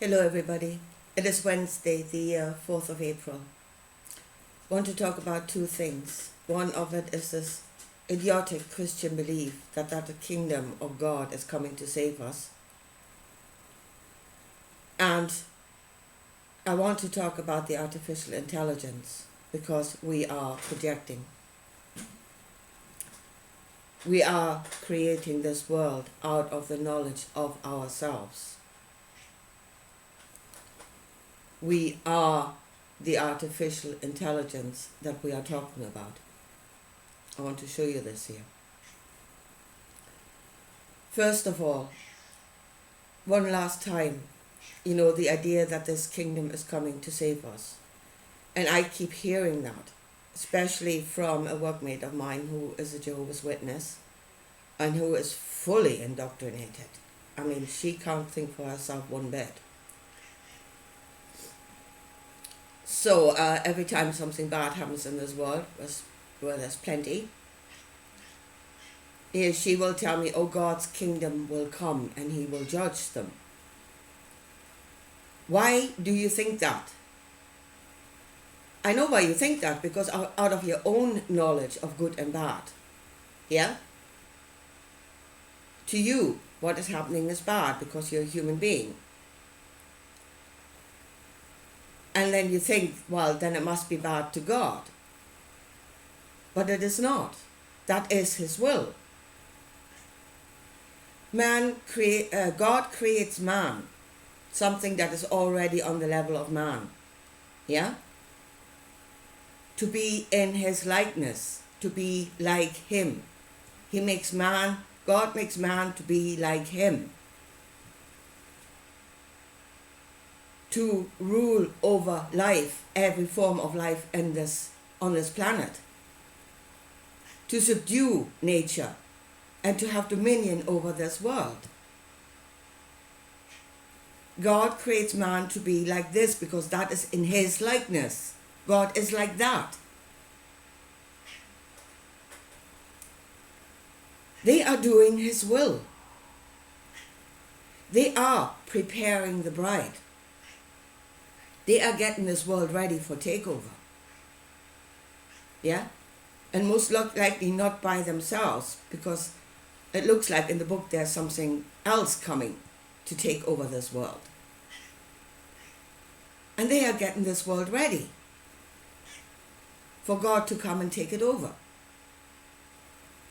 Hello everybody. It is Wednesday, the 4th of April. I want to talk about two things. One of it is this idiotic Christian belief that the kingdom of God is coming to save us. And I want to talk about the artificial intelligence because we are projecting. We are creating this world out of the knowledge of ourselves. We are the artificial intelligence that we are talking about. I want to show you this here. First of all, one last time, the idea that this kingdom is coming to save us. And I keep hearing that, especially from a workmate of mine who is a Jehovah's Witness and who is fully indoctrinated. I mean, she can't think for herself one bit. So every time something bad happens in this world, where there's plenty, she will tell me, oh, God's kingdom will come and he will judge them. Why do you think that? I know why you think that, because out of your own knowledge of good and bad. Yeah? To you, what is happening is bad because you're a human being. And then you think, well, then it must be bad to God. But it is not. That is his will. God creates man, something that is already on the level of man. Yeah? To be in his likeness, to be like him. God makes man to be like him. To rule over life, every form of life on this planet. To subdue nature and to have dominion over this world. God creates man to be like this because that is in his likeness. God is like that. They are doing his will. They are preparing the bride. They are getting this world ready for takeover. Yeah? And most likely not by themselves, because it looks like in the book there's something else coming to take over this world. And they are getting this world ready for God to come and take it over.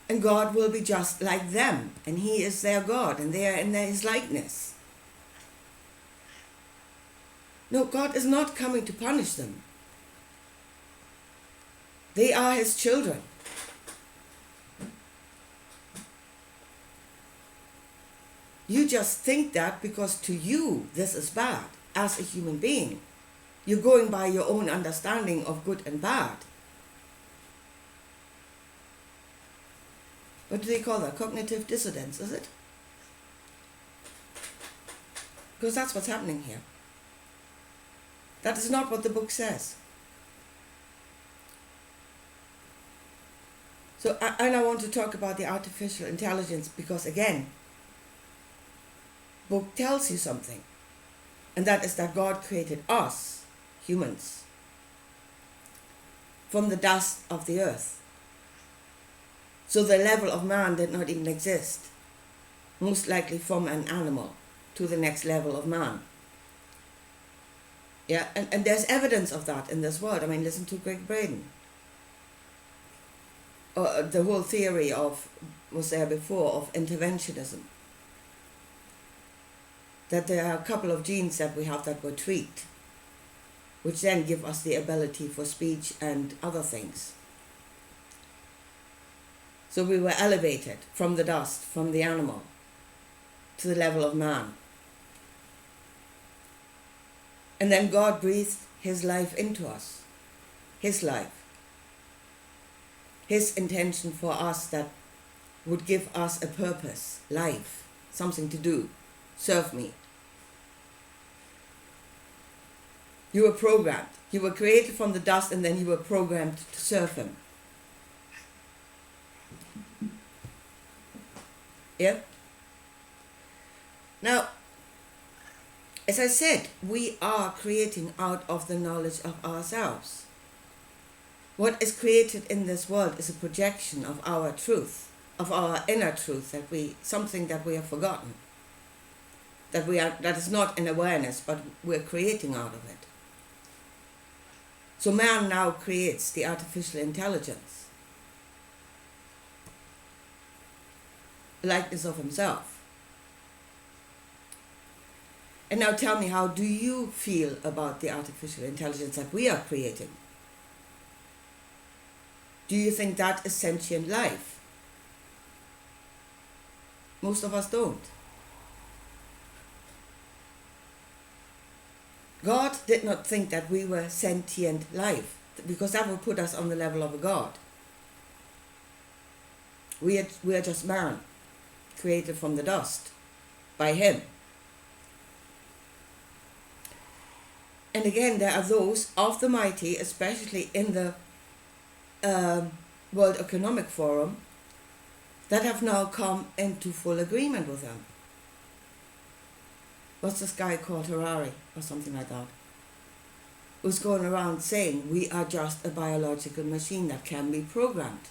And God will be just like them, and he is their God, and they are in his likeness. No, God is not coming to punish them. They are his children. You just think that because to you this is bad as a human being. You're going by your own understanding of good and bad. What do they call that? Cognitive dissonance, is it? Because that's what's happening here. That is not what the book says. So, and I want to talk about the artificial intelligence because, again, the book tells you something. And that is that God created us, humans, from the dust of the earth. So the level of man did not even exist. Most likely from an animal to the next level of man. Yeah, and there's evidence of that in this world. I mean, listen to Greg Braden. The whole theory was there before, of interventionism. That there are a couple of genes that we have that were tweaked, which then give us the ability for speech and other things. So we were elevated from the dust, from the animal, to the level of man. And then God breathed his life into us. His life. His intention for us that would give us a purpose, life, something to do. Serve me. You were programmed. You were created from the dust and then you were programmed to serve him. Yeah? Now, As I said, we are creating out of the knowledge of ourselves. What is created in this world is a projection of our truth, of our inner truth, something that we have forgotten, that is not in awareness, but we're creating out of it. So man now creates the artificial intelligence, likeness of himself. And now tell me, how do you feel about the artificial intelligence that we are creating? Do you think that is sentient life? Most of us don't. God did not think that we were sentient life, because that would put us on the level of a God. We are just man, created from the dust by him. And again, there are those of the mighty, especially in the World Economic Forum, that have now come into full agreement with them. What's this guy called, Harari or something like that, who's going around saying we are just a biological machine that can be programmed.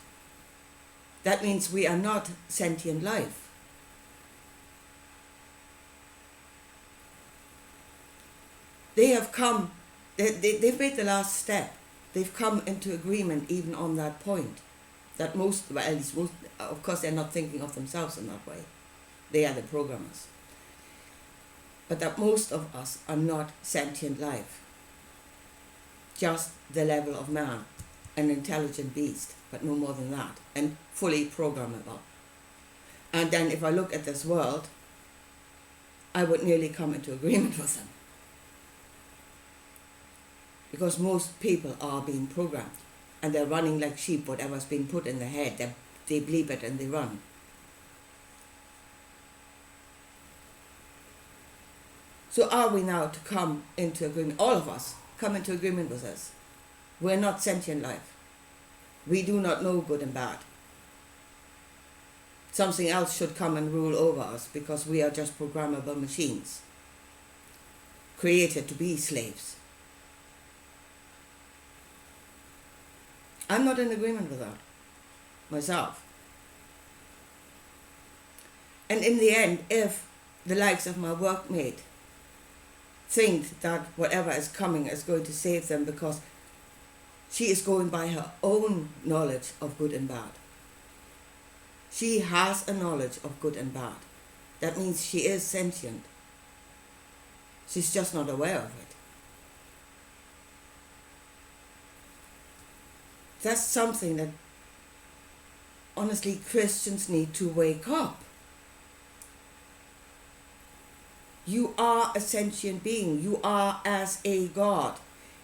That means we are not sentient life. They have come, they've made the last step. They've come into agreement even on that point. That at least most, of course they're not thinking of themselves in that way. They are the programmers. But that most of us are not sentient life. Just the level of man, an intelligent beast, but no more than that, and fully programmable. And then if I look at this world, I would nearly come into agreement with them. Because most people are being programmed, and they're running like sheep. Whatever's been put in their head, they believe it and they run. So are we now to come into agreement, all of us, come into agreement with us? We're not sentient life. We do not know good and bad. Something else should come and rule over us, because we are just programmable machines, created to be slaves. I'm not in agreement with that, myself. And in the end, if the likes of my workmate think that whatever is coming is going to save them because she is going by her own knowledge of good and bad. She has a knowledge of good and bad. That means she is sentient. She's just not aware of it. That's something that, honestly, Christians need to wake up. You are a sentient being. You are as a God,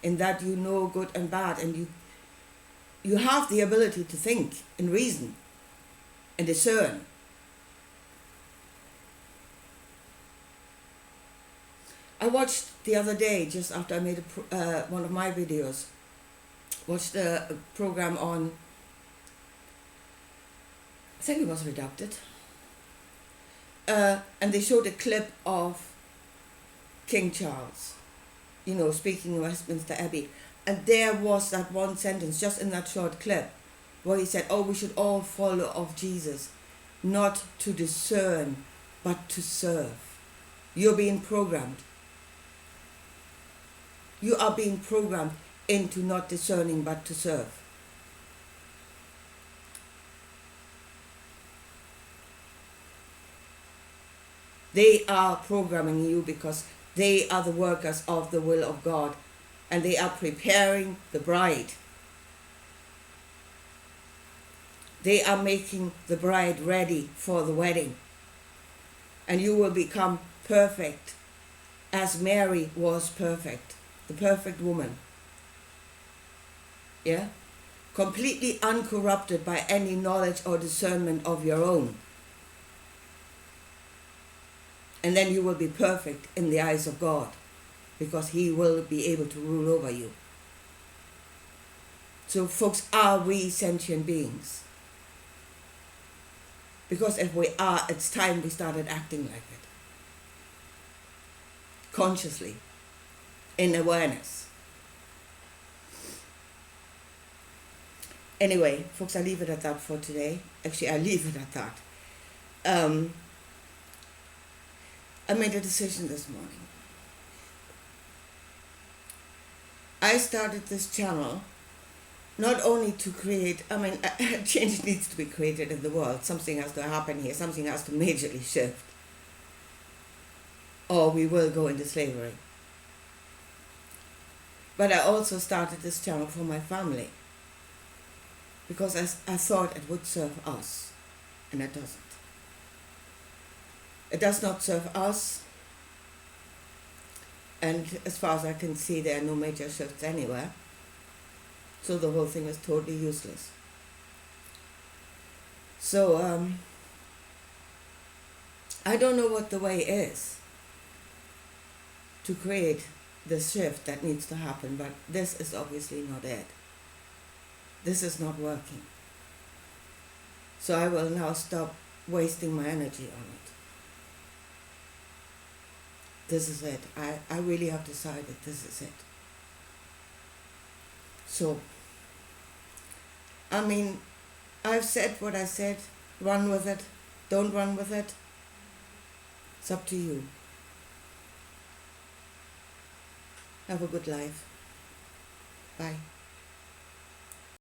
in that you know good and bad, and you have the ability to think and reason and discern. I watched the other day, just after I made one of my videos, watched a program on, I think it was Redacted, and they showed a clip of King Charles, speaking in Westminster Abbey, and there was that one sentence just in that short clip where he said, we should all follow of Jesus, not to discern but to serve. You're being programmed. You are being programmed into not discerning but to serve. They are programming you because they are the workers of the will of God, and they are preparing the bride. They are making the bride ready for the wedding. And you will become perfect as Mary was perfect, the perfect woman. Yeah? Completely uncorrupted by any knowledge or discernment of your own. And then you will be perfect in the eyes of God, because He will be able to rule over you. So folks, are we sentient beings? Because if we are, it's time we started acting like it. consciously, in awareness. Anyway, folks, I leave it at that for today. Actually, I leave it at that. I made a decision this morning. I started this channel not only to create, change needs to be created in the world. Something has to happen here. Something has to majorly shift. Or we will go into slavery. But I also started this channel for my family. Because I thought it would serve us. And it doesn't. It does not serve us. And as far as I can see, there are no major shifts anywhere. So the whole thing is totally useless. So, I don't know what the way is to create the shift that needs to happen, but this is obviously not it. This is not working. So I will now stop wasting my energy on it. This is it. I really have decided this is it. So, I've said what I said. Run with it. Don't run with it. It's up to you. Have a good life. Bye.